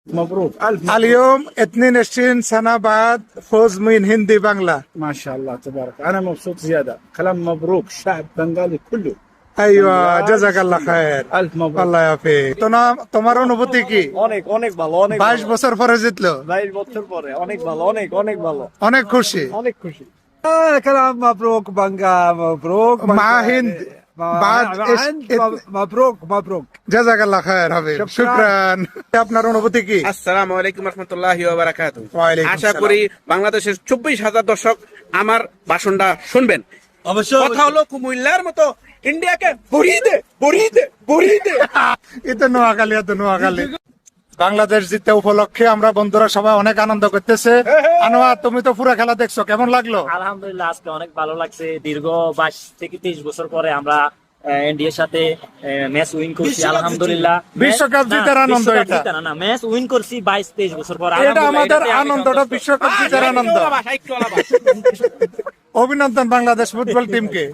مبروك الف مبروك. اليوم 22 سنة بعد فوز من هندي بنغلا. ما شاء الله تبارك، انا مبسوط زياده. كلام مبروك الشعب البنغالي كله। ايوه جزاك الله خير। الف مبروك। আল্লাহ হাফেজ। তোমার অনুভূতি কি? অনেক অনেক ভালো, অনেক 22 বছর পরে জিতলো, 22 বছর পরে অনেক ভালো, অনেক অনেক ভালো, অনেক খুশি। অনেক খুশি। كلام مبروك بنغا، مبروك مع هند بعد ايش مبروك مبروك جزاك الله خير হাবিব, শুকরান। আপনার অনুভূতি কি? আসসালামু আলাইকুম রহমতুল্লাহি ওয়া বারাকাতুহু। ওয়ালাইকুম আশা আসসালাম। করি বাংলাদেশের 24,000 দর্শক আমার ভাষণটা শুনবেন। কথা হলো কুমিল্লার মতো ইন্ডিয়াকে ভরিয়ে দে, ভরিয়ে দে, ভরিয়ে দে। এটা নোয়াখালী। বাংলাদেশ জিতে উপলক্ষে আমরা বন্ধুরা সবাই অনেক আনন্দ করতেছে। আনোয়ার, তুমি তো পুরো খেলা দেখছো, কেমন লাগলো? আলহামদুলিল্লাহ আজকে অনেক ভালো লাগছে। দীর্ঘ 22 থেকে 23 বছর পরে আমরা ইন্ডিয়ার সাথে ম্যাচ উইন করছি আলহামদুলিল্লাহ। বিশ্বকাপ জিতার আনন্দ এটা। না ম্যাচ উইন করছি 22-23 বছর পর। এটা আমাদের আনন্দটা বিশ্বকাপ জিতার আনন্দ। একটু আলাদা ভাষা, একটু আলাদা। অভিনন্দন বাংলাদেশ ফুটবল টিমকে।